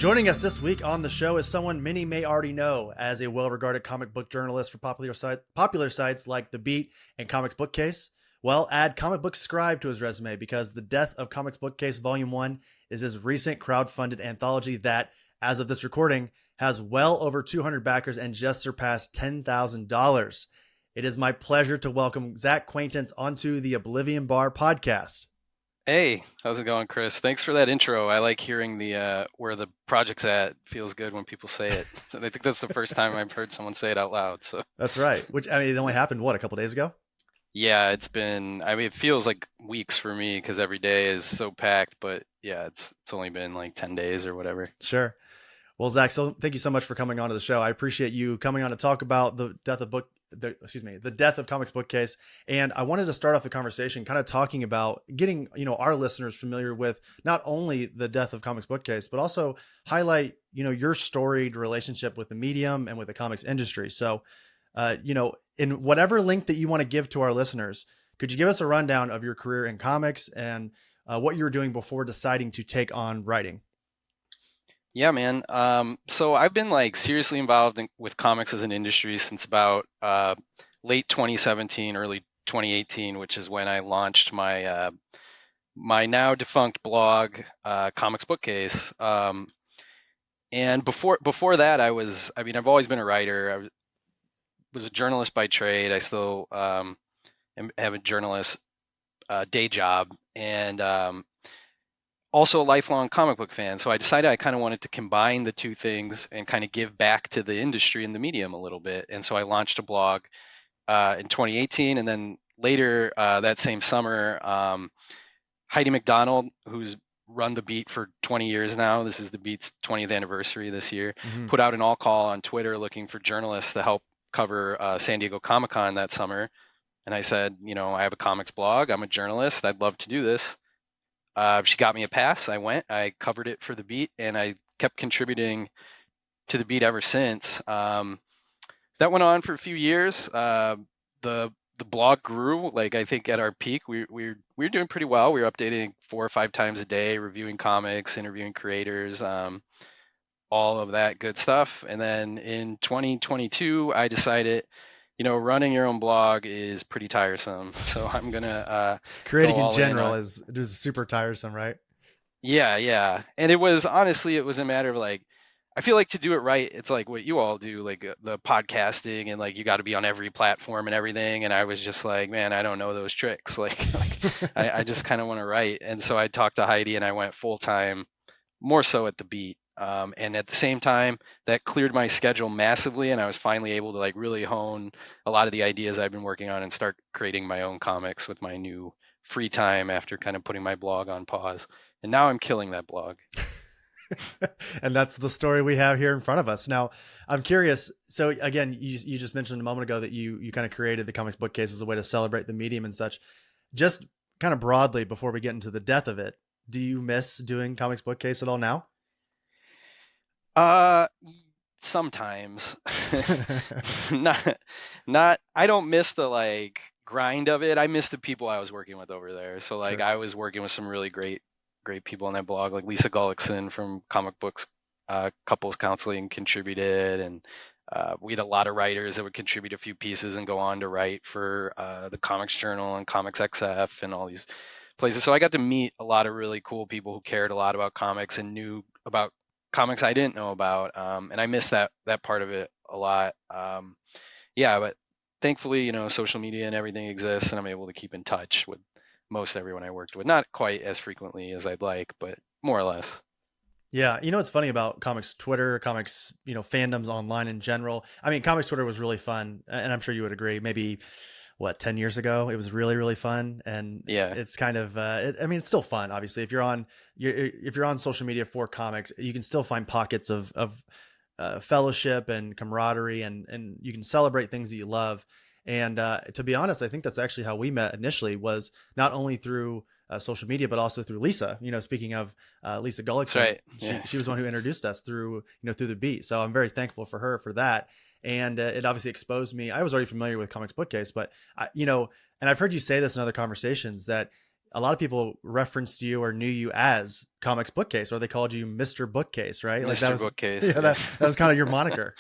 Joining us this week on the show is someone many may already know as a well-regarded comic book journalist for popular sites like the Beat and Comics Bookcase. Well, add comic book scribe to his resume because the Death of Comics Bookcase Volume 1 is his recent crowdfunded anthology that, as of this recording, has well over 200 backers and just surpassed $10,000. It is my pleasure to welcome Zack Quaintance onto the Oblivion Bar Podcast. Hey, how's it going, Chris? Thanks for that intro. I like hearing the where the project's at. Feels good when people say it. So I think that's the first time I've heard someone say it out loud. So That's right. Which, I mean, it only happened, a couple days ago? yeah, it feels like weeks for me because every day is so packed. But yeah, it's only been like 10 days or whatever. Sure. Well, Zack, so thank you so much for coming on to the show. I appreciate you coming on to talk about the Death of Comics Bookcase. And I wanted to start off the conversation kind of talking about getting, our listeners familiar with not only the Death of Comics Bookcase, but also highlight, your storied relationship with the medium and with the comics industry. So, in whatever link that you want to give to our listeners, could you give us a rundown of your career in comics and what you were doing before deciding to take on writing? Yeah, man. So I've been like seriously involved with comics as an industry since about late 2017, early 2018, which is when I launched my my now defunct blog, Comics Bookcase. And before that, I've always been a writer. I was a journalist by trade. I still have a journalist day job, and also a lifelong comic book fan. So I decided I kind of wanted to combine the two things and kind of give back to the industry and the medium a little bit. And so I launched a blog in 2018. And then later that same summer, Heidi McDonald, who's run the Beat for 20 years now, this is the Beat's 20th anniversary this year, put out an all call on Twitter looking for journalists to help cover San Diego Comic-Con that summer. And I said, I have a comics blog. I'm a journalist. I'd love to do this. She got me a pass. I covered it for the Beat, and I kept contributing to the Beat ever since. That went on for a few years. The blog grew. Like, I think at our peak, we were doing pretty well. We were updating 4 or 5 times a day, reviewing comics, interviewing creators, all of that good stuff. And then in 2022, I decided, running your own blog is pretty tiresome. So I'm gonna creating in general is super tiresome, right? Yeah. And it was a matter of like, I feel like to do it right, it's like what you all do, like the podcasting, and like you got to be on every platform and everything. And I was just like, man, I don't know those tricks. Like I just kind of want to write. And so I talked to Heidi and I went full time, more so at the Beat. And at the same time, that cleared my schedule massively, and I was finally able to like really hone a lot of the ideas I've been working on and start creating my own comics with my new free time after kind of putting my blog on pause. And now I'm killing that blog. And that's the story we have here in front of us. Now, I'm curious. So again, you just mentioned a moment ago that you kind of created the Comics Bookcase as a way to celebrate the medium and such. Just kind of broadly, before we get into the death of it, do you miss doing Comics Bookcase at all now? Sometimes. not I don't miss the like grind of it. I miss the people I was working with over there. So like Sure. I was working with some really great people on that blog, like Lisa Gullickson from Comic Books Couples Counseling contributed, and we had a lot of writers that would contribute a few pieces and go on to write for the Comics Journal and Comics XF and all these places. So I got to meet a lot of really cool people who cared a lot about comics and knew about comics I didn't know about, and I miss that part of it a lot. But thankfully, social media and everything exists, and I'm able to keep in touch with most everyone I worked with. Not quite as frequently as I'd like, but more or less. Yeah. What's funny about comics Twitter, comics, fandoms online in general. I mean, comics Twitter was really fun, and I'm sure you would agree. Maybe 10 years ago, it was really, really fun. And Yeah, it's kind of, it's still fun. Obviously, if you're on social media for comics, you can still find pockets of fellowship and camaraderie, and you can celebrate things that you love. And to be honest, I think that's actually how we met initially, was not only through social media, but also through Lisa. Speaking of Lisa Gullickson, right. Yeah. She was the one who introduced us through the Beat. So I'm very thankful for her for that. And it obviously exposed me. I was already familiar with Comics Bookcase, but and I've heard you say this in other conversations that a lot of people referenced you or knew you as Comics Bookcase, or they called you Mr. Bookcase, right? Like that Mr. was, Bookcase. yeah, that was kind of your moniker.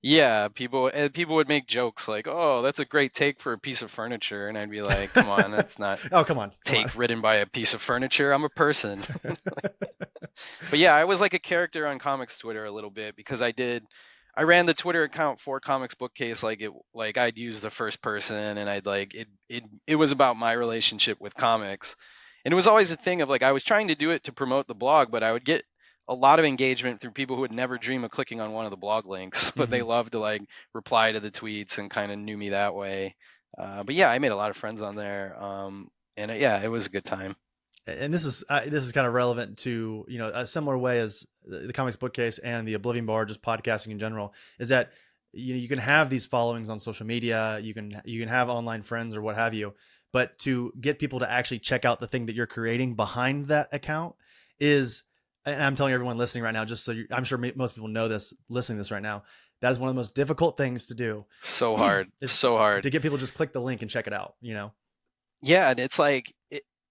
Yeah, people would make jokes like, "Oh, that's a great take for a piece of furniture," and I'd be like, "Come on, that's not Oh, come on. take written by a piece of furniture. I'm a person." But yeah, I was like a character on comics Twitter a little bit because I ran the Twitter account for Comics Bookcase like I'd use the first person, and I'd like it was about my relationship with comics. And it was always a thing of like I was trying to do it to promote the blog, but I would get a lot of engagement through people who would never dream of clicking on one of the blog links, but they loved to like reply to the tweets and kind of knew me that way. But yeah, I made a lot of friends on there, and yeah, it was a good time. And this is kind of relevant to, you know, a similar way as the Comics Bookcase and the Oblivion Bar, just podcasting in general, is that you can have these followings on social media, you can have online friends or what have you, but to get people to actually check out the thing that you're creating behind that account is, and I'm telling everyone listening right now, just so I'm sure most people know this, listening to this right now, that is one of the most difficult things to do. So hard. It's so hard to get people to just click the link and check it out, you know? Yeah, and it's like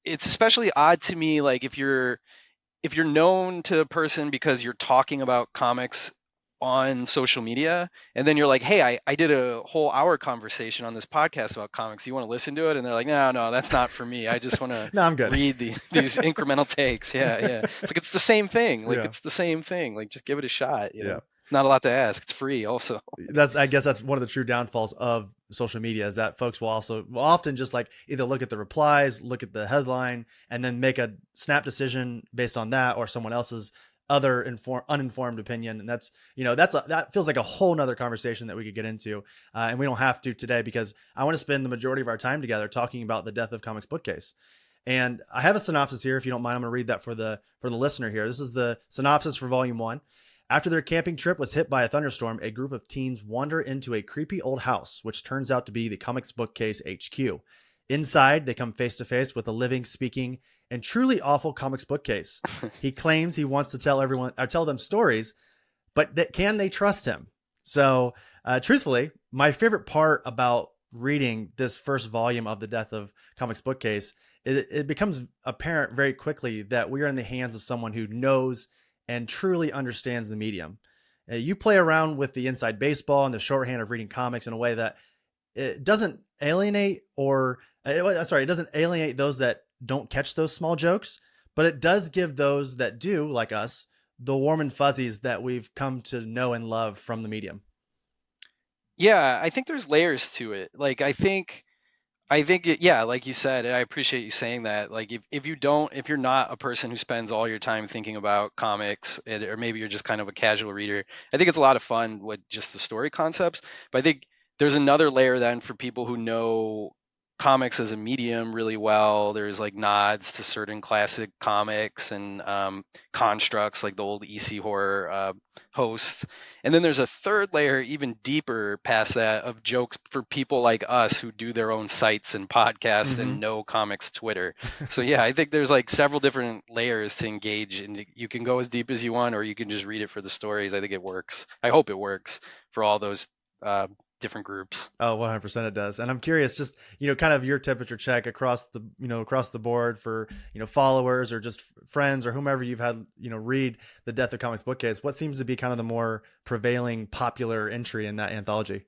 it's especially odd to me, like if you're known to a person because you're talking about comics on social media, and then you're like, "Hey, I did a whole hour conversation on this podcast about comics. You want to listen to it?" And they're like, "No, that's not for me. I just want to No, I'm good. read these incremental takes." Yeah. It's like it's the same thing. Like Yeah. it's the same thing. Like just give it a shot. You Yeah. know? Not a lot to ask. It's free also. I guess that's one of the true downfalls of social media, is that folks will often just like either look at the replies, look at the headline, and then make a snap decision based on that or someone else's other uninformed opinion. And that's, you know, that feels like a whole nother conversation that we could get into. And we don't have to today, because I want to spend the majority of our time together talking about the Death of Comics Bookcase. And I have a synopsis here. If you don't mind, I'm going to read that for the listener here. This is the synopsis for volume 1. After their camping trip was hit by a thunderstorm, a group of teens wander into a creepy old house, which turns out to be the Comics Bookcase HQ. Inside, they come face to face with a living, speaking, and truly awful Comics Bookcase. He claims he wants to tell them stories, but can they trust him? So, truthfully, my favorite part about reading this first volume of the Death of Comics Bookcase is it becomes apparent very quickly that we are in the hands of someone who knows and truly understands the medium. You play around with the inside baseball and the shorthand of reading comics in a way that it doesn't alienate it doesn't alienate those that don't catch those small jokes, but it does give those that do, like us, the warm and fuzzies that we've come to know and love from the medium. Yeah, I think there's layers to it. Like I think yeah, like you said, and I appreciate you saying that. Like if you're not a person who spends all your time thinking about comics, or maybe you're just kind of a casual reader, I think it's a lot of fun with just the story concepts. But I think there's another layer then for people who know comics as a medium really well. There's like nods to certain classic comics and constructs like the old EC horror hosts. And then there's a third layer, even deeper past that, of jokes for people like us who do their own sites and podcasts and know comics Twitter. So yeah, I think there's like several different layers to engage, and you can go as deep as you want, or you can just read it for the stories. I think it works. I hope it works for all those different groups. Oh, 100% it does. And I'm curious, just, you know, kind of your temperature check across the board for, you know, followers or just friends or whomever you've had, you know, read the Death of Comics Bookcase. What seems to be kind of the more prevailing popular entry in that anthology?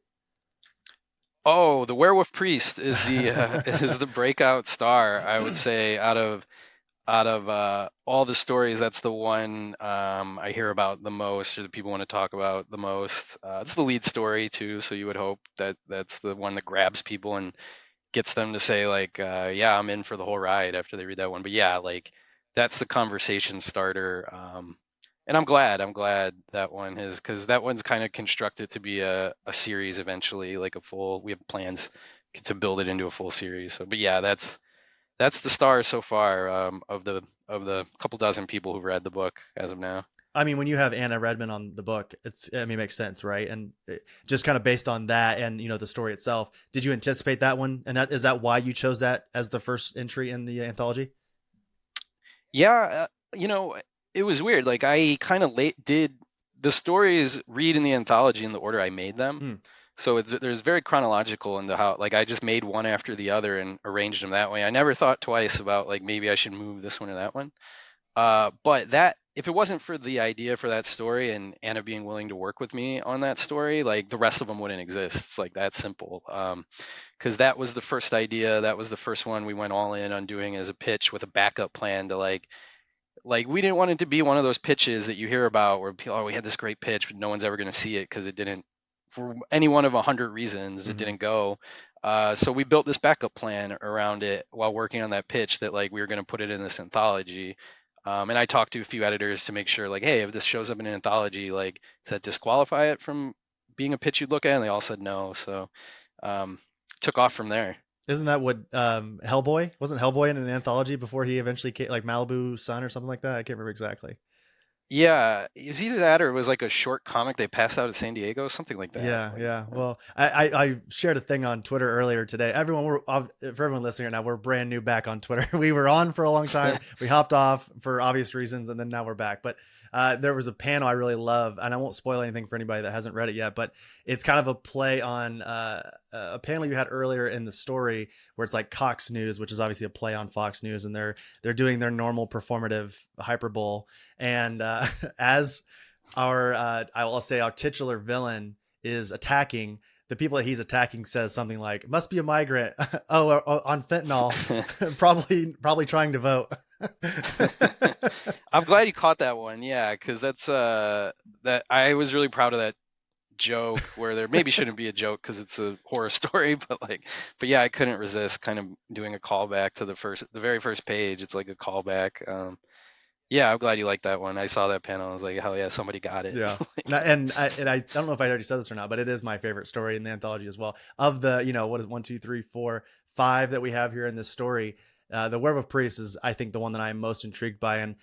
Oh, the Werewolf Priest is the is the breakout star, I would say, out of all the stories. That's the one I hear about the most, or the people want to talk about the most. It's the lead story too, so you would hope that that's the one that grabs people and gets them to say like, yeah, I'm in for the whole ride after they read that one. But yeah, like that's the conversation starter. And I'm glad that one is, because that one's kind of constructed to be a series eventually, like we have plans to build it into a full series. So, but yeah, that's the star so far, of the couple dozen people who've read the book as of now. I mean, when you have Anna Redmond on the book, it makes sense, right? And just kind of based on that and, you know, the story itself, did you anticipate that one? And is that why you chose that as the first entry in the anthology? Yeah, you know, it was weird. Like I kind of did the stories read in the anthology in the order I made them. So there's very chronological into how, like, I just made one after the other and arranged them that way. I never thought twice about like maybe I should move this one or that one. But that, if it wasn't for the idea for that story and Anna being willing to work with me on that story, like the rest of them wouldn't exist. It's like that simple. Because that was the first idea. That was the first one we went all in on doing as a pitch with a backup plan to like we didn't want it to be one of those pitches that you hear about where people, oh, we had this great pitch, but no one's ever going to see it because it didn't, for any one of 100 reasons, it didn't go. So we built this backup plan around it while working on that pitch that like we were going to put it in this anthology. And I talked to a few editors to make sure, like, hey, if this shows up in an anthology, like, does that disqualify it from being a pitch you'd look at? And they all said no. So took off from there. Isn't that what Hellboy? Wasn't Hellboy in an anthology before he eventually came, like Malibu Sun or something like that? I can't remember exactly. Yeah, it was either that or it was like a short comic they passed out at San Diego, something like that. Yeah, Like, yeah. Well, I shared a thing on Twitter earlier today. For everyone listening right now, we're brand new back on Twitter. We were on for a long time. We hopped off for obvious reasons, and then now we're back. But there was a panel I really love, and I won't spoil anything for anybody that hasn't read it yet, but it's kind of a play on a panel you had earlier in the story where it's like Cox News, which is obviously a play on Fox News, and they're doing their normal performative hyperbole. And as I'll say our titular villain is attacking, the people that he's attacking says something like, must be a migrant. On fentanyl, probably trying to vote. I'm glad you caught that one. Yeah, because that's that I was really proud of that joke where there maybe shouldn't be a joke because it's a horror story, but yeah, I couldn't resist kind of doing a callback to the very first page. It's like a callback. Yeah, I'm glad you liked that one. I saw that panel. I was like, hell yeah, somebody got it. Yeah. And I don't know if I already said this or not, but it is my favorite story in the anthology as well. Of the, what is 1, 2, 3, 4, 5 that we have here in this story, the Werewolf Priest is, I think, the one that I'm most intrigued by. And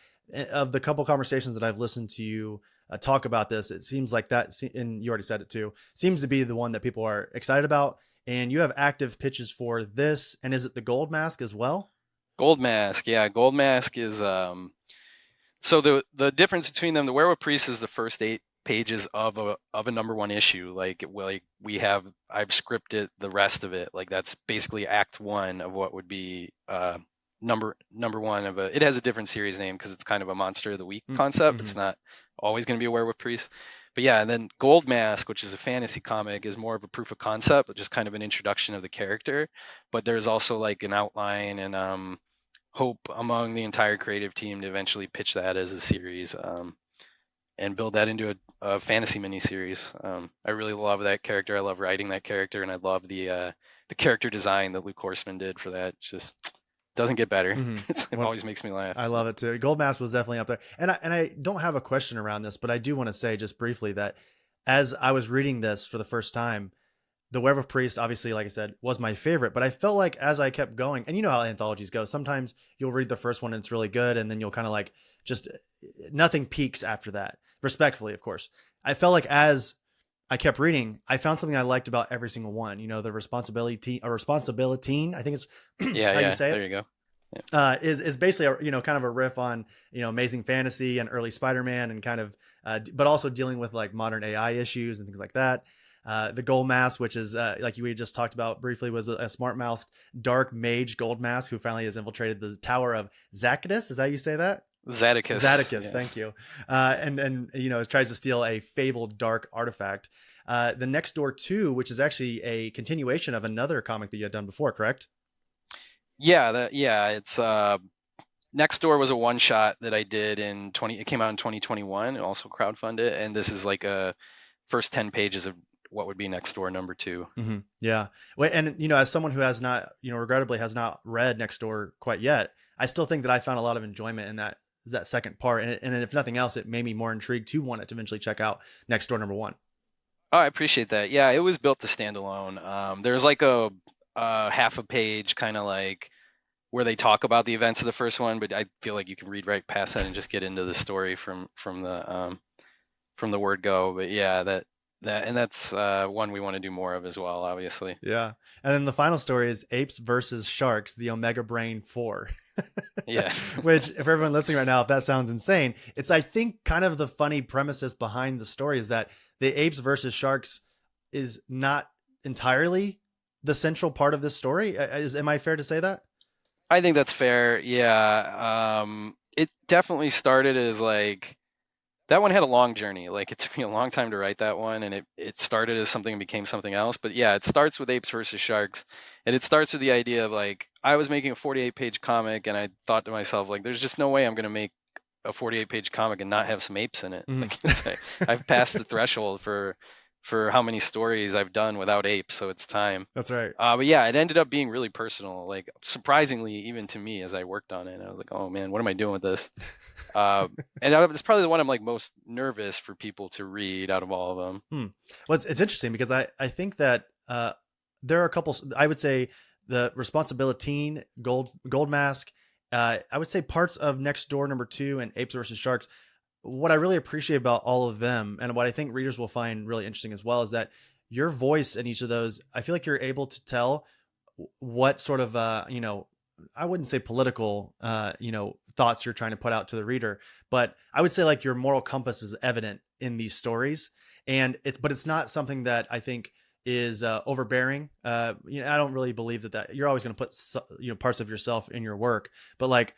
of the couple conversations that I've listened to you talk about this, it seems like that, and you already said it too, seems to be the one that people are excited about. And you have active pitches for this. And is it the Gold Mask as well? Gold Mask. Yeah. Gold Mask is, so the difference between them, the Werewolf Priest is the first 8 pages of a number 1 issue. I've scripted the rest of it. Like that's basically act 1 of what would be number 1 of it has a different series name because it's kind of a monster of the week concept. Mm-hmm. It's not always going to be a Werewolf Priest. But yeah, and then Gold Mask, which is a fantasy comic, is more of a proof of concept, just kind of an introduction of the character. But there's also like an outline and hope among the entire creative team to eventually pitch that as a series and build that into a fantasy miniseries. I really love that character. I love writing that character, and I love the character design that Luke Horseman did for that. It's just doesn't get better. It always makes me laugh. I love it too. Gold Mask was definitely up there. And I don't have a question around this, but I do want to say just briefly that as I was reading this for the first time, the Werewolf Priest, obviously, like I said, was my favorite, but I felt like as I kept going, and you know how anthologies go, sometimes you'll read the first one and it's really good, and then you'll kind of like just nothing peaks after that. Respectfully, of course. I felt like as I kept reading, I found something I liked about every single one. The responsibility, I think it's how you say it. There you go. Yeah. Is basically kind of a riff on Amazing Fantasy and early Spider-Man, and kind of but also dealing with like modern AI issues and things like that. The Gold Mask, which is like we just talked about briefly, was a smart-mouthed dark mage Gold Mask who finally has infiltrated the Tower of Zacchaeus. Is that how you say that? Zaticus, yeah. Thank you. And tries to steal a fabled dark artifact. The Next Door 2, which is actually a continuation of another comic that you had done before, correct? Yeah, it's Next Door was a one-shot that I did it came out in 2021 and also crowdfunded, and this is like a first 10 pages of what would be Next Door number 2. Mm-hmm. Yeah. Well, and as someone who has not, regrettably has not read Next Door quite yet, I still think that I found a lot of enjoyment in that second part. And if nothing else, it made me more intrigued to want to eventually check out Next Door number 1. Oh, I appreciate that. Yeah, it was built to stand alone. There's like a half a page kind of like where they talk about the events of the first one, but I feel like you can read right past that and just get into the story from the word go. But yeah, that's one we want to do more of as well, obviously. Yeah. And then the final story is Apes versus Sharks, the Omega Brain 4. Yeah. Which, if everyone listening right now, if that sounds insane, it's, I think, kind of the funny premises behind the story is that the apes versus sharks is not entirely the central part of this story. Am I fair to say that? I think that's fair. Yeah. It definitely started as like that one had a long journey. Like it took me a long time to write that one, and it started as something and became something else. But yeah, it starts with apes versus sharks, and it starts with the idea of like I was making a 48-page comic, and I thought to myself like, there's just no way I'm gonna make a 48-page comic and not have some apes in it. Mhm. Like I've passed the threshold for how many stories I've done without apes, so it's time. That's right. But yeah, it ended up being really personal, like surprisingly, even to me as I worked on it. I was like, oh man, what am I doing with this? And it's probably the one I'm like most nervous for people to read out of all of them. Well, it's interesting because I think that there are a couple. I would say the Responsibility, Gold Mask. I would say parts of Next Door #2 and Apes versus Sharks. What I really appreciate about all of them, and what I think readers will find really interesting as well, is that your voice in each of those, I feel like you're able to tell what sort of I wouldn't say political thoughts you're trying to put out to the reader, but I would say like your moral compass is evident in these stories, and it's not something that I think is overbearing. I don't really believe that you're always going to put parts of yourself in your work, but like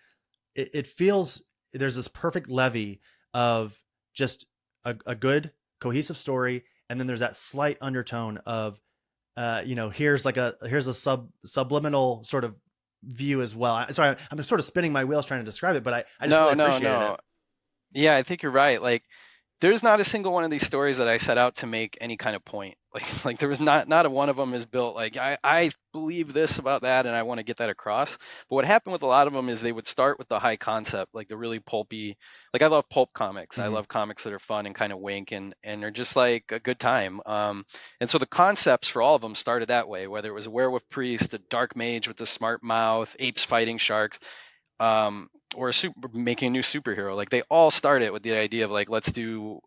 it feels there's this perfect levy of just a good cohesive story, and then there's that slight undertone of here's a subliminal sort of view as well. Sorry, I'm sort of spinning my wheels trying to describe it, but I just really appreciated it. Yeah, I think you're right. Like there's not a single one of these stories that I set out to make any kind of point. Like there was not a one of them is built like I believe this about that and I want to get that across. But what happened with a lot of them is they would start with the high concept, like the really pulpy. Like I love pulp comics. I love comics that are fun and kind of wink and they're just like a good time. And so the concepts for all of them started that way, whether it was a werewolf priest, a dark mage with a smart mouth, apes fighting sharks. Or making a new superhero. Like they all started with the idea of like, let's do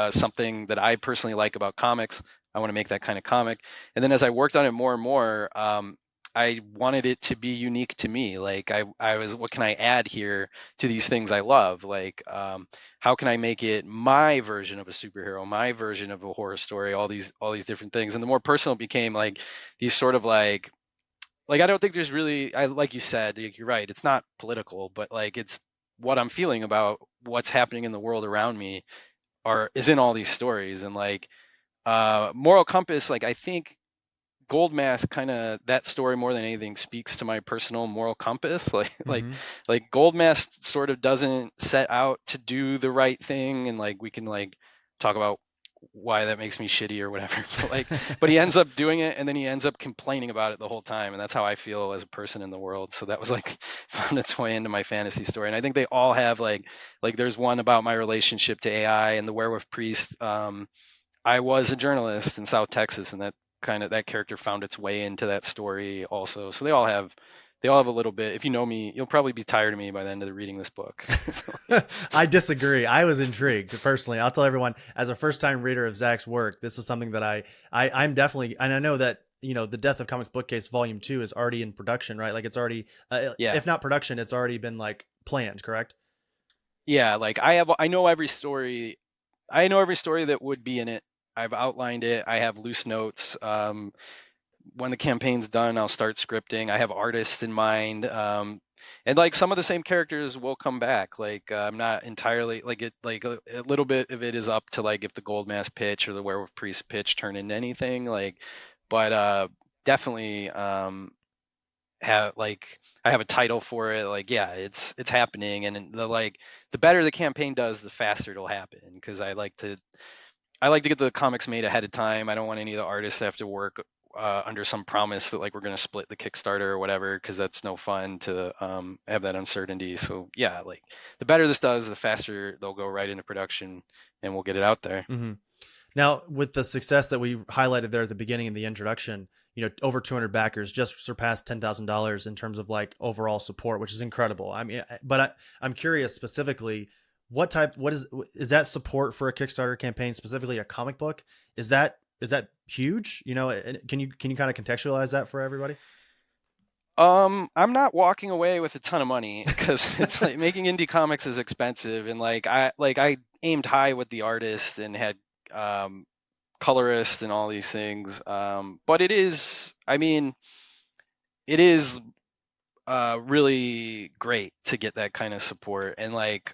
something that I personally like about comics. I want to make that kind of comic. And then as I worked on it more and more, I wanted it to be unique to me. Like I was, what can I add here to these things I love? Like, how can I make it my version of a superhero, my version of a horror story, all these different things. And the more personal it became, like these sort of like I don't think there's really, like you said, you're right. It's not political, but like it's what I'm feeling about what's happening in the world around me is in all these stories. And like moral compass, like I think Gold Mask kind of that story more than anything speaks to my personal moral compass. Like Gold Mask sort of doesn't set out to do the right thing, and like we can like talk about why that makes me shitty or whatever, but he ends up doing it, and then he ends up complaining about it the whole time, and that's how I feel as a person in the world. So that was like found its way into my fantasy story. And I think they all have like there's one about my relationship to AI and the werewolf priest. I was a journalist in South Texas, and that character found its way into that story also. So they all have a little bit. If you know me, you'll probably be tired of me by the end of reading this book. I disagree. I was intrigued personally. I'll tell everyone, as a first-time reader of Zack's work, this is something that I'm definitely, and I know that the Death of Comics Bookcase Volume 2 is already in production, right? Like it's already, if not production, it's already been like planned, correct? Yeah, like I know every story. I know every story that would be in it. I've outlined it. I have loose notes. When the campaign's done, I'll start scripting. I have artists in mind. And like some of the same characters will come back. Like I'm not entirely like it. Like a little bit of it is up to like if the Gold Mask pitch or the Werewolf Priest pitch turn into anything. But definitely have like I have a title for it. Like yeah, it's happening. And the better the campaign does, the faster it'll happen. Because I like to get the comics made ahead of time. I don't want any of the artists to have to work under some promise that like we're going to split the Kickstarter or whatever, because that's no fun to have that uncertainty. So yeah, like the better this does, the faster they'll go right into production and we'll get it out there. Mm-hmm. Now, with the success that we highlighted there at the beginning in the introduction, over 200 backers, just surpassed $10,000 in terms of like overall support, which is incredible. I mean, but I'm curious specifically, what is that support for a Kickstarter campaign, specifically a comic book? Is that huge? Can you kind of contextualize that for everybody? I'm not walking away with a ton of money because it's like making indie comics is expensive, and I aimed high with the artist and had colorist and all these things. But it is, I mean, it is really great to get that kind of support. And like,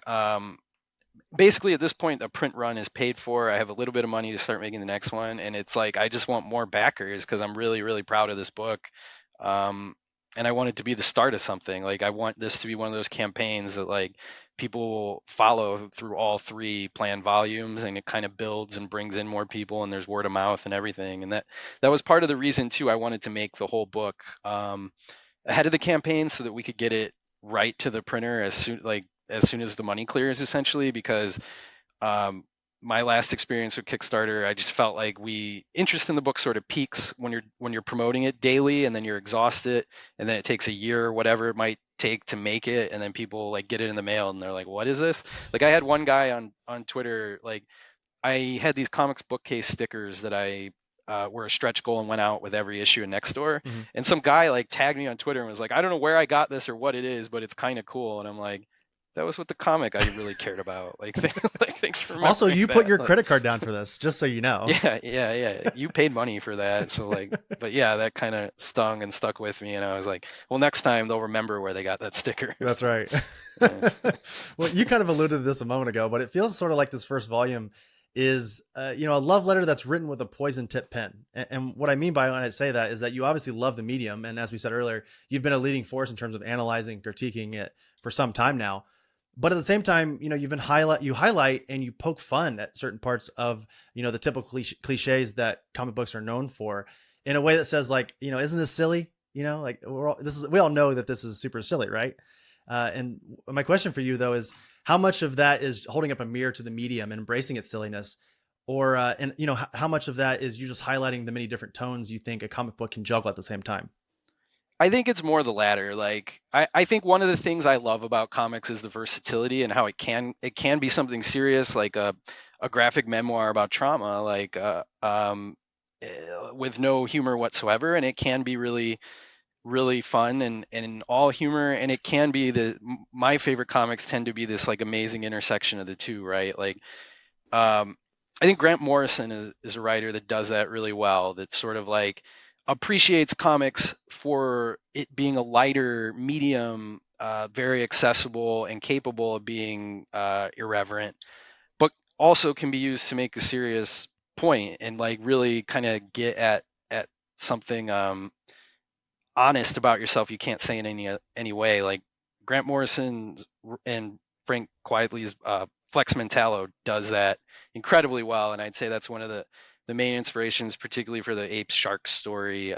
basically at this point, a print run is paid for. I have a little bit of money to start making the next one. And it's like, I just want more backers because I'm really, really proud of this book. And I want it to be the start of something. Like, I want this to be one of those campaigns that like people will follow through all 3 planned volumes, and it kind of builds and brings in more people, and there's word of mouth and everything. And that was part of the reason too. I wanted to make the whole book ahead of the campaign so that we could get it right to the printer as soon as the money clears, essentially, because my last experience with Kickstarter, I just felt like interest in the book sort of peaks when you're promoting it daily, and then you're exhausted, and then it takes a year or whatever it might take to make it, and then people like get it in the mail and they're like, what is this? Like, I had one guy on Twitter, like, I had these comics bookcase stickers that I were a stretch goal and went out with every issue in Next Door. Mm-hmm. And some guy like tagged me on Twitter and was like, I don't know where I got this or what it is, but it's kind of cool. And I'm like, that was what the comic I really cared about. Like, thanks for remembering Also, you that. put your credit card down for this, just so you know. Yeah. You paid money for that. So like, but yeah, that kind of stung and stuck with me. And I was like, well, next time they'll remember where they got that sticker. That's right. Well, you kind of alluded to this a moment ago, but it feels sort of like this first volume is, a love letter that's written with a poison tip pen. And what I mean by when I say that is that you obviously love the medium. And as we said earlier, you've been a leading force in terms of analyzing, critiquing it for some time now. But at the same time, you've been highlight and you poke fun at certain parts of, the typical cliches that comic books are known for, in a way that says like, isn't this silly? Like we all know that this is super silly, right? And my question for you though is, how much of that is holding up a mirror to the medium and embracing its silliness, or how much of that is you just highlighting the many different tones you think a comic book can juggle at the same time? I think it's more the latter. Like, I think one of the things I love about comics is the versatility and how it can be something serious, like a graphic memoir about trauma, like with no humor whatsoever, and it can be really, really fun and all humor, and it can be my favorite comics tend to be this like amazing intersection of the two, right? Like, I think Grant Morrison is a writer that does that really well. That sort of like appreciates comics for it being a lighter medium, very accessible and capable of being irreverent, but also can be used to make a serious point and like really kind of get at something honest about yourself you can't say in any way. Like Grant Morrison and Frank Quitely's Flex Mentallo does that incredibly well, and I'd say that's one of the main inspirations, particularly for the Ape Shark story,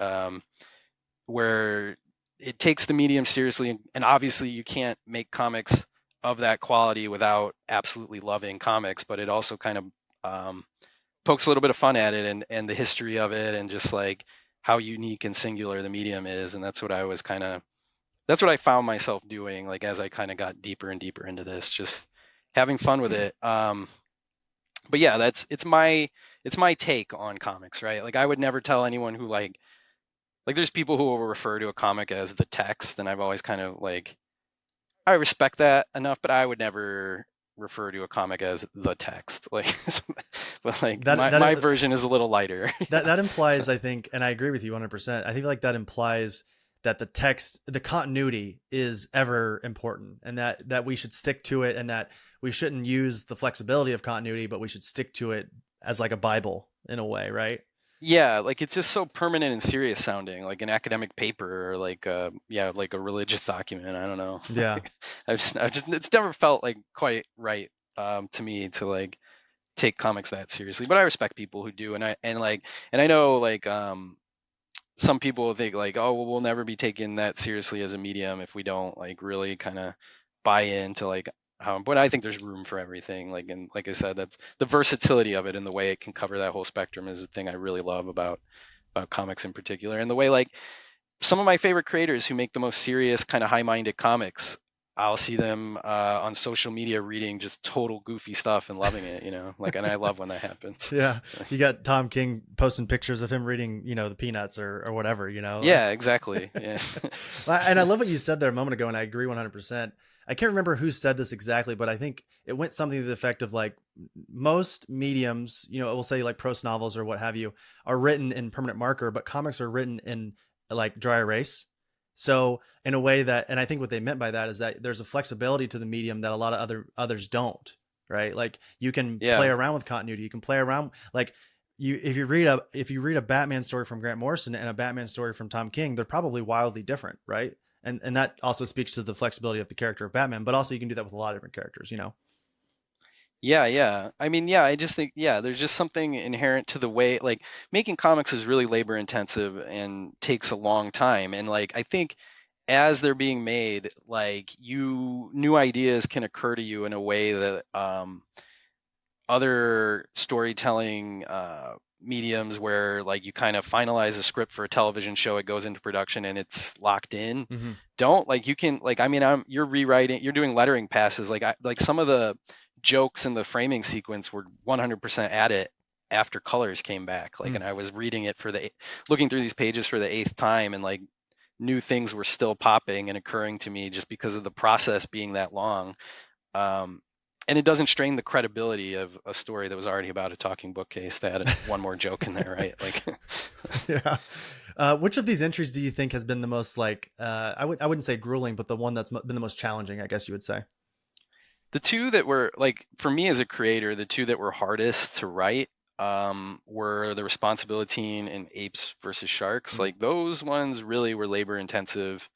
where it takes the medium seriously. And obviously you can't make comics of that quality without absolutely loving comics, but it also kind of pokes a little bit of fun at it and the history of it, and just like how unique and singular the medium is. And that's what that's what I found myself doing, like as I kind of got deeper and deeper into this, just having fun with it. But yeah, it's my take on comics, right? Like I would never tell anyone who like there's people who will refer to a comic as the text, and I've always kind of like, I respect that enough, but I would never refer to a comic as the text. Like, but like my version is a little lighter. That implies, I think, and I agree with you 100%. I think like that implies that the text, the continuity is ever important, and that we should stick to it, and that we shouldn't use the flexibility of continuity, but we should stick to it as like a Bible in a way, right? Yeah, like it's just so permanent and serious sounding, like an academic paper or like like a religious document. I don't know. Yeah. I've just it's never felt like quite right to me to like take comics that seriously. But I respect people who do, and I know like some people think like, oh well, we'll never be taken that seriously as a medium if we don't like really kind of buy into like but I think there's room for everything. Like, and like I said, that's the versatility of it and the way it can cover that whole spectrum is the thing I really love about comics in particular. And the way like some of my favorite creators who make the most serious kind of high-minded comics, I'll see them on social media reading just total goofy stuff and loving it, like, and I love when that happens. Yeah. You got Tom King posting pictures of him reading, the Peanuts or whatever, Yeah, exactly. Yeah. And I love what you said there a moment ago, and I agree 100%. I can't remember who said this exactly, but I think it went something to the effect of like most mediums, we'll say like prose novels or what have you, are written in permanent marker, but comics are written in like dry erase. So in a way that, and I think what they meant by that is that there's a flexibility to the medium that a lot of others don't, right? Like you can play Yeah. around with continuity. You can play around like if you read a Batman story from Grant Morrison and a Batman story from Tom King, they're probably wildly different, right? And that also speaks to the flexibility of the character of Batman, but also you can do that with a lot of different characters. Yeah, yeah. I mean, yeah, I just think, yeah, there's just something inherent to the way, like, making comics is really labor intensive and takes a long time. And like, I think as they're being made, like, new ideas can occur to you in a way that other storytelling mediums where like you kind of finalize a script for a television show, it goes into production and it's locked in. Mm-hmm. Don't like you can like I mean you're rewriting, you're doing lettering passes, like some of the jokes in the framing sequence were 100% added after colors came back, like, Mm. and I was reading it looking through these pages for the 8th time, and like new things were still popping and occurring to me just because of the process being that long. um, and it doesn't strain the credibility of a story that was already about a talking bookcase to add one more joke in there, right? Like, Yeah. Which of these entries do you think has been the most like I wouldn't say grueling, but the one that's been the most challenging, I guess you would say? the two that were like, for me as a creator, the two that were hardest to write were the Responsibility and Apes versus Sharks. Mm. Like those ones really were labor intensive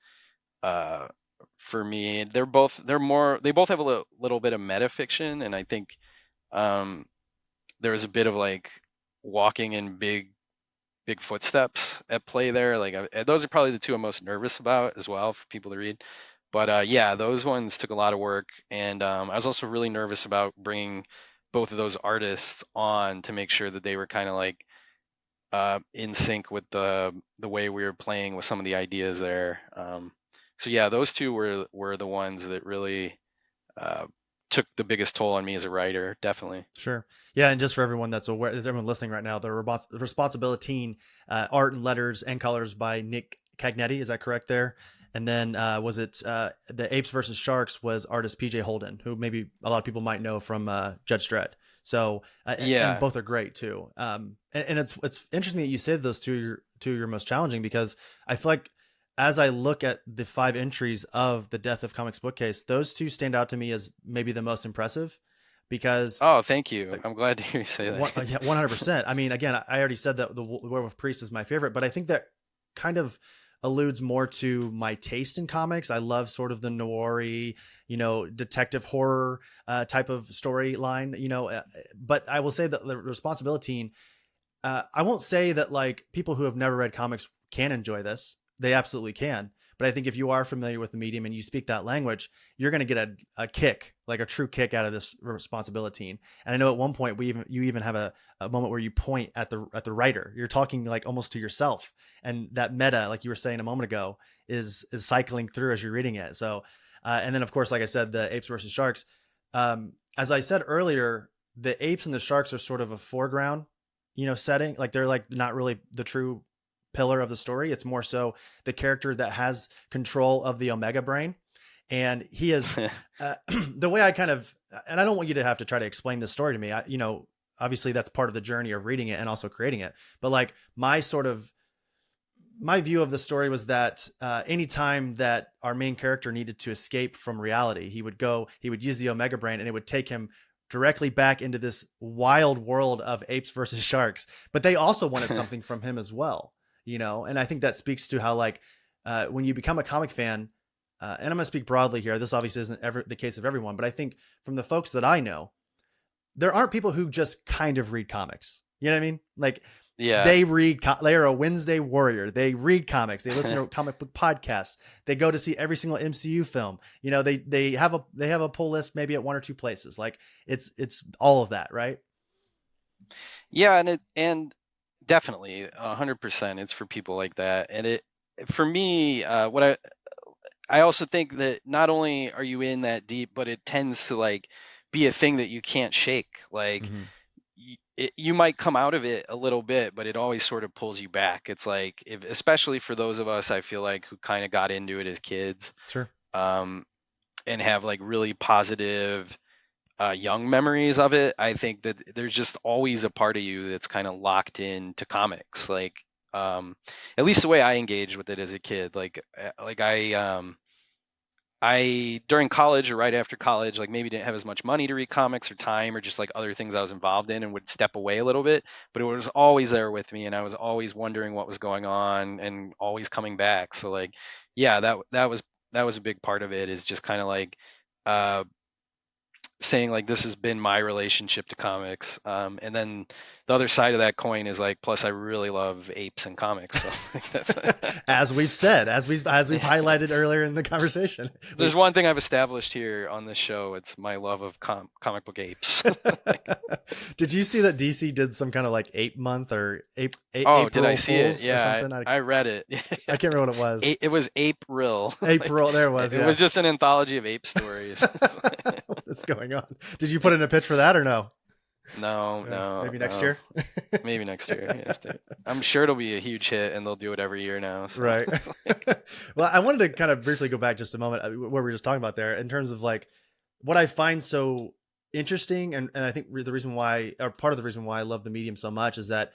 uh, for me. They both have a little bit of metafiction, and I think um, there was a bit of like walking in big footsteps at play there. Like those are probably the two I'm most nervous about as well for people to read. But yeah, those ones took a lot of work, and I was also really nervous about bringing both of those artists on to make sure that they were kind of like in sync with the way we were playing with some of the ideas there. So yeah, those two were the ones that really uh, took the biggest toll on me as a writer, definitely. Sure. Yeah, and just for everyone that's aware, there's everyone listening right now, the Responsibility art and letters and colors by Nick Cagnetti. Is that correct there? And then was it the Apes versus Sharks was artist PJ Holden, who maybe a lot of people might know from Judge Dredd. So and Yeah. both are great too. And it's interesting that you said those two are your most challenging, because I feel like as I look at the 5 entries of the Death of Comics Bookcase, those two stand out to me as maybe the most impressive, because Oh, thank you. I'm glad to hear you say that. yeah, 100%. I mean, again, I already said that the Werewolf Priest is my favorite, but I think that kind of alludes more to my taste in comics. I love sort of the noir-y, detective horror type of storyline, but I will say that the Responsibility, I won't say that like people who have never read comics can enjoy this. They absolutely can. But I think if you are familiar with the medium and you speak that language, you're going to get a kick, like a true kick out of this Responsibility. And I know at one point you even have a moment where you point at the writer. You're talking like almost to yourself, and that meta, like you were saying a moment ago, is cycling through as you're reading it. So, and then of course, like I said, the Apes versus Sharks. As I said earlier, the apes and the sharks are sort of a foreground, setting. Like they're like not really the true pillar of the story. It's more so the character that has control of the Omega brain. And he is the way I kind of, and I don't want you to have to try to explain this story to me. Obviously that's part of the journey of reading it and also creating it. But like my view of the story was that anytime that our main character needed to escape from reality, he would use the Omega brain, and it would take him directly back into this wild world of apes versus sharks. But they also wanted something from him as well. And I think that speaks to how like when you become a comic fan, and I'm going to speak broadly here, this obviously isn't ever the case of everyone, but I think from the folks that I know, there aren't people who just kind of read comics. You know what I mean? Like Yeah. they are a Wednesday warrior. They read comics. They listen to comic book podcasts. They go to see every single MCU film. They have a pull list maybe at 1 or 2 places. Like it's all of that, right? Yeah, and definitely 100% it's for people like that. And for me, what I also think that not only are you in that deep, but it tends to like be a thing that you can't shake. Like Mm-hmm. you might come out of it a little bit, but it always sort of pulls you back. It's like, especially for those of us, I feel like, who kind of got into it as kids, Sure. um, and have like really positive young memories of it. I think that there's just always a part of you that's kind of locked in to comics. Like, at least the way I engaged with it as a kid, I during college or right after college, like maybe didn't have as much money to read comics or time or just like other things I was involved in, and would step away a little bit, but it was always there with me, and I was always wondering what was going on and always coming back. So like, yeah, that was a big part of it, is just kind of like uh saying like, this has been my relationship to comics, and then the other side of that coin is like, plus I really love apes and comics, so like, that's As we've said, as we've highlighted earlier in the conversation, there's one thing I've established here on this show. It's my love of comic book apes. Did you see that DC did some kind of like ape month or Oh, April did I see it? Fools or Yeah, something? I read it. I can't remember what it was. It was April. April, there it was. It Yeah. was just an anthology of ape stories. What's going on? Did you put in a pitch for that or no? No. Maybe next year. Maybe next year. Yeah, I'm sure it'll be a huge hit, and they'll do it every year now. So. Right. Well, I wanted to kind of briefly go back just a moment what we were just talking about there in terms of like what I find so interesting. And I think the reason why, or part of the reason why I love the medium so much, is that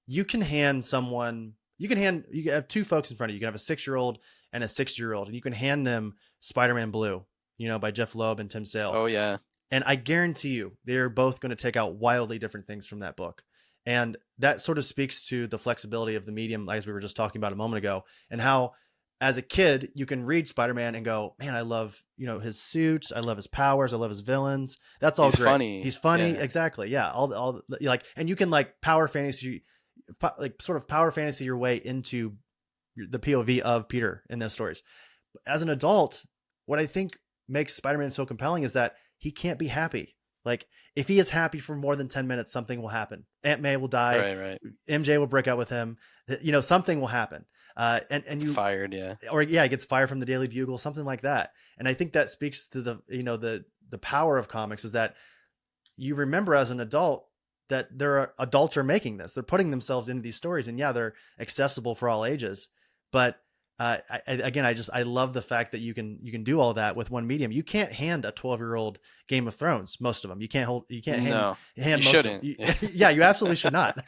you can have 2 folks in front of you. You can have a 6-year-old and a 60-year-old, and you can hand them Spider-Man Blue, by Jeff Loeb and Tim Sale. Oh yeah. And I guarantee you, they're both going to take out wildly different things from that book. And that sort of speaks to the flexibility of the medium, as we were just talking about a moment ago, and how as a kid, you can read Spider-Man and go, man, I love, his suits. I love his powers. I love his villains. That's all He's great. funny. He's funny. Yeah. Exactly. Yeah. All like, and you can like power fantasy your way into the POV of Peter in those stories. As an adult, what I think makes Spider-Man so compelling is that he can't be happy. Like, if he is happy for more than 10 minutes, something will happen. Aunt May will die. Right. MJ will break out with him. Something will happen. And you fired, yeah. Or he gets fired from the Daily Bugle, something like that. And I think that speaks to the power of comics, is that you remember as an adult that adults are making this. They're putting themselves into these stories, and they're accessible for all ages. But I love the fact that you can do all that with one medium. You can't hand a 12-year-old Game of Thrones, most of them. You can't hand you most shouldn't. of them. Yeah, you absolutely should not.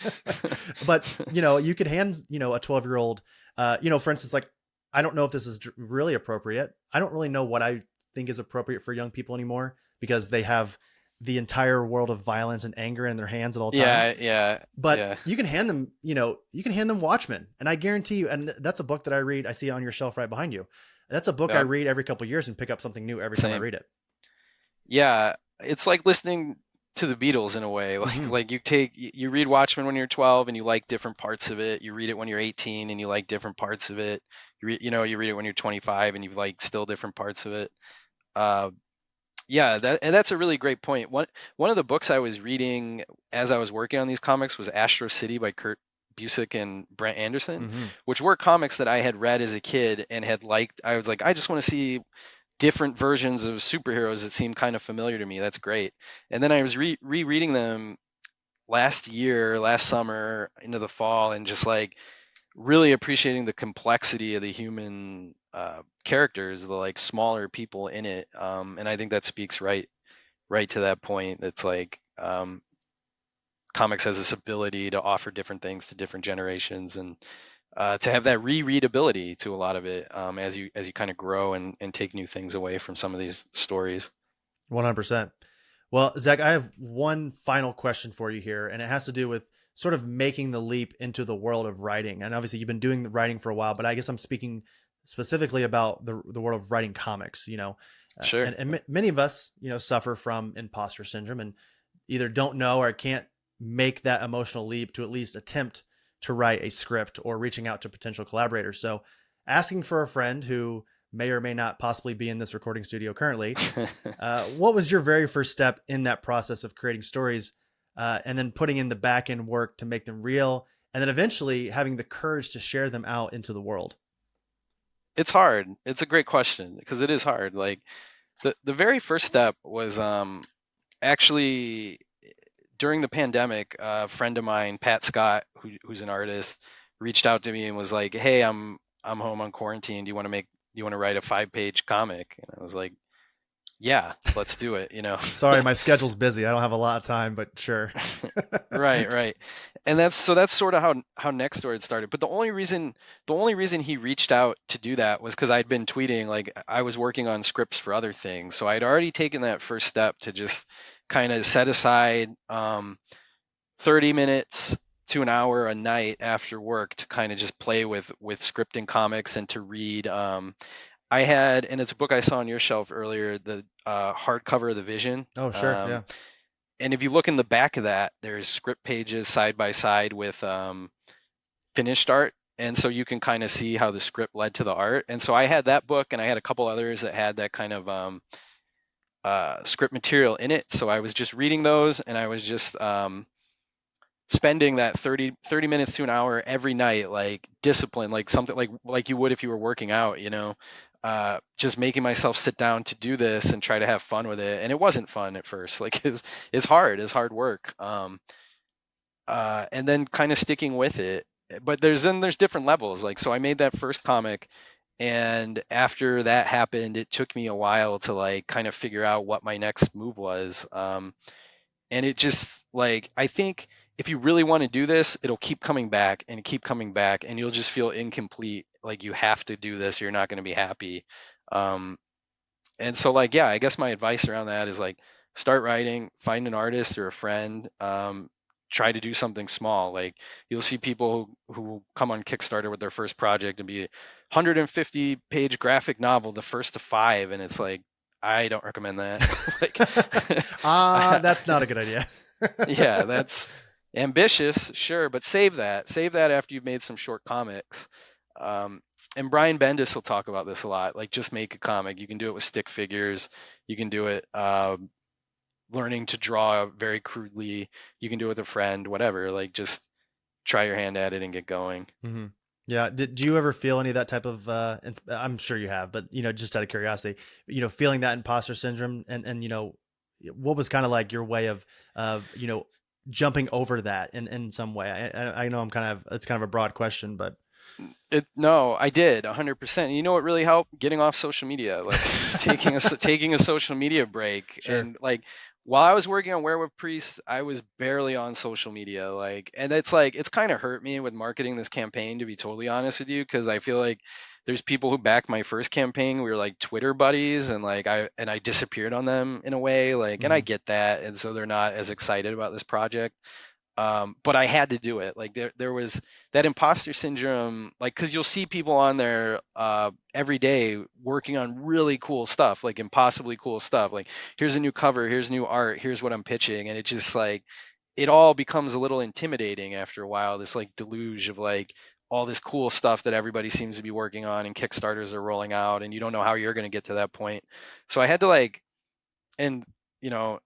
But you could hand a 12-year-old, for instance, like, I don't know if this is really appropriate. I don't really know what I think is appropriate for young people anymore, because they have the entire world of violence and anger in their hands at all times. Yeah. But you can hand them, Watchmen. And I guarantee you, and that's a book that I read. I see it on your shelf right behind you. That's a book I read every couple of years and pick up something new every time I read it. Yeah. It's like listening to the Beatles in a way. Like you read Watchmen when you're 12 and you like different parts of it. You read it when you're 18 and you like different parts of it. You read it when you're 25 and you like still different parts of it. Yeah, that's a really great point. One of the books I was reading as I was working on these comics was Astro City by Kurt Busiek and Brent Anderson, which were comics that I had read as a kid and had liked. I was like, I just want to see different versions of superheroes that seem kind of familiar to me. That's great. And then I was rereading them last summer into the fall, and just like really appreciating the complexity of the human characters, the like smaller people in it, and I think that speaks right to that point. That's like, comics has this ability to offer different things to different generations, and to have that rereadability to a lot of it, as you kind of grow and take new things away from some of these stories. 100%. Well, Zach, I have one final question for you here, and it has to do with sort of making the leap into the world of writing. And obviously you've been doing the writing for a while, but I guess I'm speaking specifically about the world of writing comics, Sure. And many of us, suffer from imposter syndrome and either don't know or can't make that emotional leap to at least attempt to write a script or reaching out to potential collaborators. So asking for a friend who may or may not possibly be in this recording studio currently, what was your very first step in that process of creating stories, and then putting in the back end work to make them real, and then eventually having the courage to share them out into the world? It's hard. It's a great question because it is hard. Like the very first step was actually during the pandemic. A friend of mine, Pat Scott, who's an artist, reached out to me and was like, "Hey, I'm home on quarantine. Do you want to write a 5-page comic?" And I was like, "Yeah, let's do it." Sorry, my schedule's busy. I don't have a lot of time, but sure. Right, right. And that's sort of how Nextdoor had started. But the only reason he reached out to do that was because I'd been tweeting, like I was working on scripts for other things. So I'd already taken that first step to just kind of set aside 30 minutes to an hour a night after work to kind of just play with scripting comics and to read. I had, and it's a book I saw on your shelf earlier, the hardcover of The Vision. Oh, sure. Yeah. And if you look in the back of that, there's script pages side by side with finished art. And so you can kind of see how the script led to the art. And so I had that book, and I had a couple others that had that kind of script material in it. So I was just reading those, and I was just spending that 30 minutes to an hour every night, like discipline, like something like you would if you were working out, just making myself sit down to do this and try to have fun with it. And it wasn't fun at first. Like it's hard work. And then kind of sticking with it. But there's different levels. Like, so I made that first comic, and after that happened, it took me a while to like kind of figure out what my next move was. And it just, like, I think if you really want to do this, it'll keep coming back and keep coming back, and you'll just feel incomplete. Like you have to do this, you're not going to be happy. And so, like, yeah, I guess my advice around that is like, start writing, find an artist or a friend, try to do something small. Like you'll see people who come on Kickstarter with their first project and be 150-page graphic novel, the first to 5, and it's like, I don't recommend that. Like, That's not a good idea. yeah, that's ambitious, sure, but save that after you've made some short comics. And Brian Bendis will talk about this a lot. Like, just make a comic. You can do it with stick figures. You can do it learning to draw very crudely. You can do it with a friend, whatever. Like, just try your hand at it and get going. Mm-hmm. Yeah. Do you ever feel any of that type of, I'm sure you have, but, just out of curiosity, feeling that imposter syndrome and, what was kind of like your way of, jumping over that in some way? I know it's kind of a broad question, but. No, I did 100%. You know what really helped? Getting off social media, like taking a social media break. Sure. And like, while I was working on Werewolf Priest, I was barely on social media. Like, and it's kind of hurt me with marketing this campaign, to be totally honest with you, because I feel like there's people who backed my first campaign. We were like Twitter buddies, and like I disappeared on them in a way. Like, and I get that, and so they're not as excited about this project. But I had to do it. Like there was that imposter syndrome, like, cause you'll see people on there, every day working on really cool stuff, like impossibly cool stuff. Like, here's a new cover, here's new art, here's what I'm pitching. And it just like, it all becomes a little intimidating after a while, this like deluge of like all this cool stuff that everybody seems to be working on and Kickstarters are rolling out, and you don't know how you're going to get to that point. So I had to like, and you know,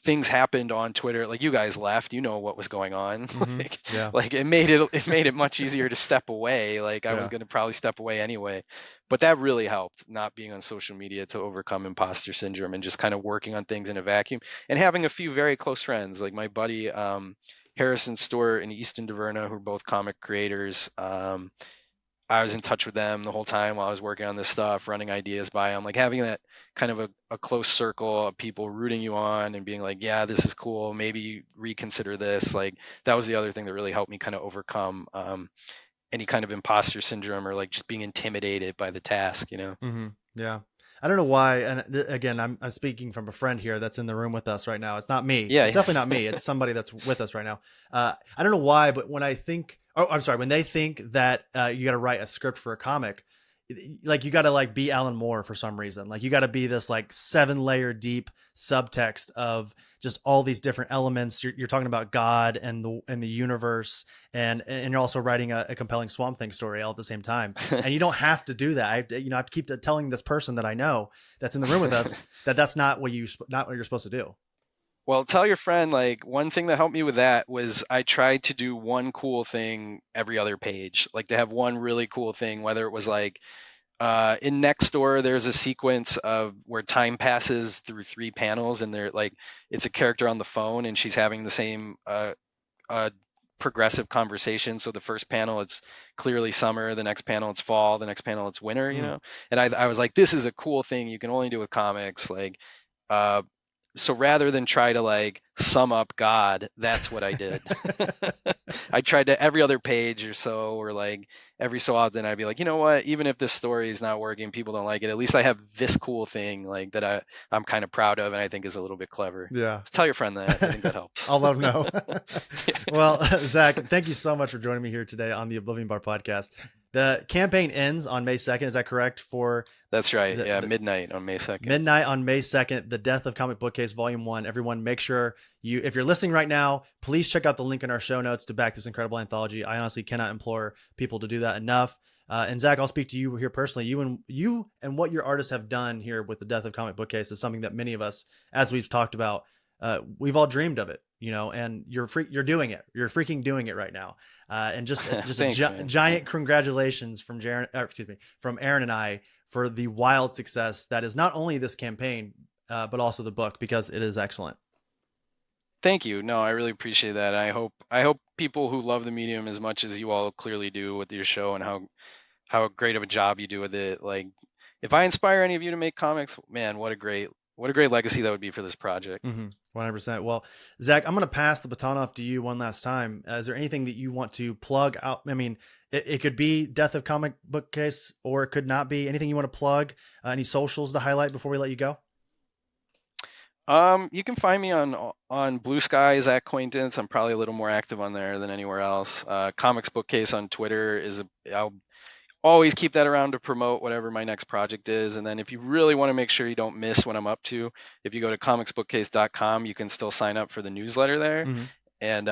things happened on Twitter. Like, you guys left, what was going on. Like, Yeah. like it made it much easier to step away. Like, I was going to probably step away anyway, but that really helped, not being on social media, to overcome imposter syndrome and just kind of working on things in a vacuum and having a few very close friends, like my buddy Harrison Stewart and Easton DeVerna, who are both comic creators. I was in touch with them the whole time while I was working on this stuff, running ideas by them, like having that kind of a close circle of people rooting you on and being like, yeah, this is cool, maybe reconsider this. Like, that was the other thing that really helped me kind of overcome any kind of imposter syndrome or like just being intimidated by the task, Mm-hmm. Yeah. I don't know why. And again, I'm speaking from a friend here that's in the room with us right now. It's not me. Yeah, it's definitely not me. It's somebody that's with us right now. I don't know why, but when they think that you got to write a script for a comic, like you got to like be Alan Moore for some reason. Like, you got to be this like 7-layer deep subtext of just all these different elements. You're talking about God and the universe, and you're also writing a compelling Swamp Thing story all at the same time. And you don't have to do that. I have to keep telling this person that I know that's in the room with us that's not what you're supposed to do. Well, tell your friend, like, one thing that helped me with that was I tried to do one cool thing every other page, like to have one really cool thing, whether it was like in Next Door, there's a sequence of where time passes through 3 panels, and they're like, it's a character on the phone, and she's having the same progressive conversation. So the first panel, it's clearly summer. The next panel, it's fall. The next panel, it's winter. You Mm. know, and I was like, this is a cool thing you can only do with comics. Like, uh, so rather than try to like sum up God, that's what I did. I tried to every other page or so, or like every so often, I'd be like, you know what? Even if this story is not working, people don't like it. At least I have this cool thing like that I'm kind of proud of, and I think is a little bit clever. Yeah. So tell your friend that. I think that helps. I'll let him know. Well, Zach, thank you so much for joining me here today on the Oblivion Bar podcast. The campaign ends on May 2nd. Is that correct? That's right. Yeah, midnight on May 2nd. Midnight on May 2nd, The Death of Comic Bookcase Volume 1. Everyone, make sure if you're listening right now, please check out the link in our show notes to back this incredible anthology. I honestly cannot implore people to do that enough. And Zach, I'll speak to you here personally. You and what your artists have done here with The Death of Comic Bookcase is something that many of us, as we've talked about, we've all dreamed of it, and you're doing it. You're freaking doing it right now. And just Thanks, giant congratulations from from Aaron and I for the wild success that is not only this campaign, but also the book, because it is excellent. Thank you. No, I really appreciate that. I hope people who love the medium as much as you all clearly do with your show, and how great of a job you do with it. Like, if I inspire any of you to make comics, man, what a great legacy that would be for this project. 100%. Well, Zach, I'm going to pass the baton off to you one last time. Is there anything that you want to plug out? I mean, it could be Death of Comic Bookcase, or it could not be. Anything you want to plug? Any socials to highlight before we let you go? You can find me on Blue Sky, Zack Quaintance. I'm probably a little more active on there than anywhere else. Comics Bookcase on Twitter I'll always keep that around to promote whatever my next project is. And then if you really want to make sure you don't miss what I'm up to, if you go to comicsbookcase.com, you can still sign up for the newsletter there. Mm-hmm. And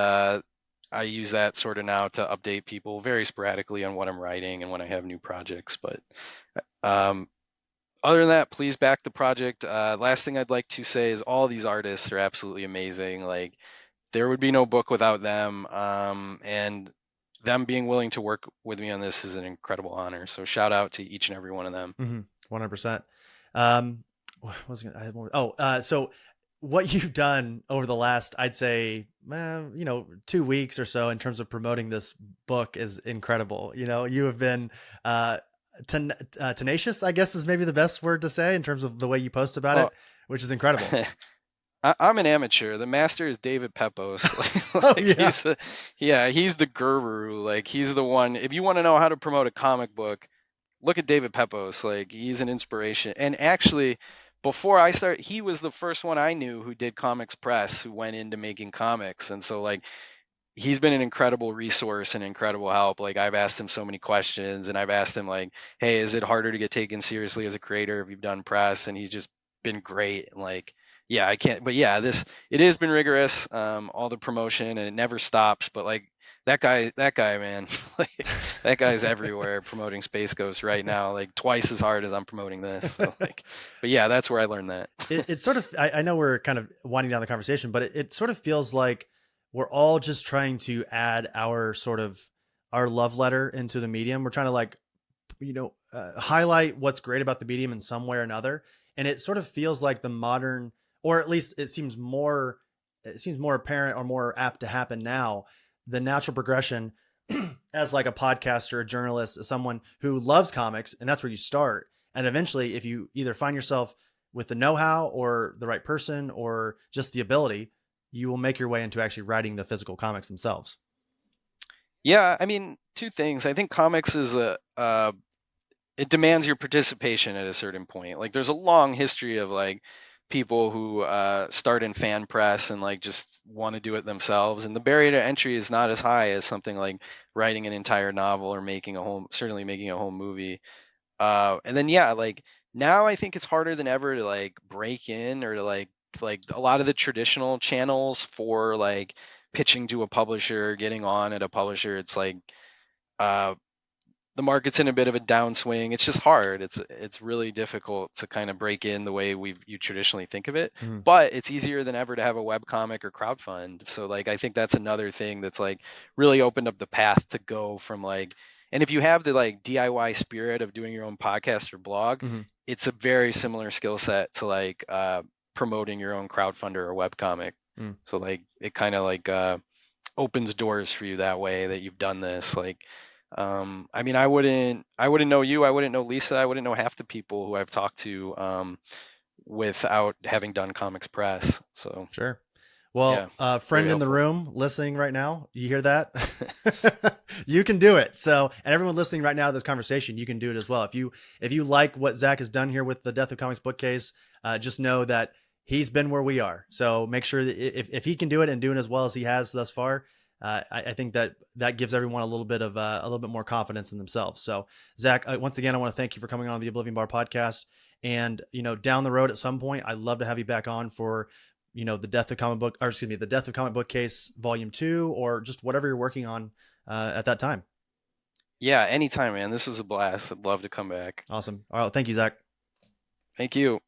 I use that sort of now to update people very sporadically on what I'm writing and when I have new projects. But other than that, please back the project. Last thing I'd like to say is all these artists are absolutely amazing. Like, there would be no book without them. And them being willing to work with me on this is an incredible honor. So shout out to each and every one of them. 100%. So what you've done over the last, I'd say, 2 weeks or so in terms of promoting this book is incredible. You have been, tenacious, I guess is maybe the best word to say, in terms of the way you post about it, which is incredible. I'm an amateur. The master is David Pepos. He's the guru. Like, he's the one. If you want to know how to promote a comic book, look at David Pepos. Like, he's an inspiration. And actually, before I started, he was the first one I knew who did Comics Press, who went into making comics. And so, like, he's been an incredible resource and incredible help. Like, I've asked him so many questions, and I've asked him, like, hey, is it harder to get taken seriously as a creator if you've done press? And he's just been great. And like, yeah, I can't, but yeah, it has been rigorous, all the promotion, and it never stops. But like, that guy, man, like, that guy's everywhere promoting Space Ghost right now, like twice as hard as I'm promoting this. So like, but yeah, that's where I learned that. It's sort of, I know we're kind of winding down the conversation, but it sort of feels like we're all just trying to add our love letter into the medium. We're trying to, like, highlight what's great about the medium in some way or another. And it sort of feels like the modern, or at least it seems more apparent or more apt to happen now, the natural progression as like a podcaster, a journalist, as someone who loves comics, and that's where you start. And eventually, if you either find yourself with the know-how or the right person or just the ability, you will make your way into actually writing the physical comics themselves. Yeah, I mean, two things. I think comics is it demands your participation at a certain point. Like, there's a long history of like people who start in fan press and like just want to do it themselves, and the barrier to entry is not as high as something like writing an entire novel or making a whole movie. And then yeah, like, now I think it's harder than ever to like break in, or to like a lot of the traditional channels for like pitching to a publisher, getting on at a publisher. It's like the market's in a bit of a downswing. It's just hard. It's really difficult to kind of break in the way you traditionally think of it. Mhm. But it's easier than ever to have a web comic or crowdfund. So like I think that's another thing that's like really opened up the path to go from like, and if you have the like DIY spirit of doing your own podcast or blog, Mhm. it's a very similar skill set to like promoting your own crowdfunder or web comic. Mm. So like it kind of like opens doors for you that way that you've done this. Like I mean, I wouldn't know you, I wouldn't know Lisa, I wouldn't know half the people who I've talked to without having done Comics Press. So Sure. Well, yeah, friend very in the helpful. room listening right now, you hear that? You can do it. So, and everyone listening right now to this conversation, you can do it as well. If you like what Zack has done here with the Death of Comics Bookcase, just know that he's been where we are. So make sure that if he can do it and doing as well as he has thus far, I think that gives everyone a little bit more confidence in themselves. So Zack, once again, I want to thank you for coming on the Oblivion Bar podcast. And down the road at some point, I'd love to have you back on for the Death of Comic Bookcase Volume 2, or just whatever you're working on at that time. Yeah, anytime, man. This was a blast. I'd love to come back. Awesome. All right, thank you, Zack. Thank you.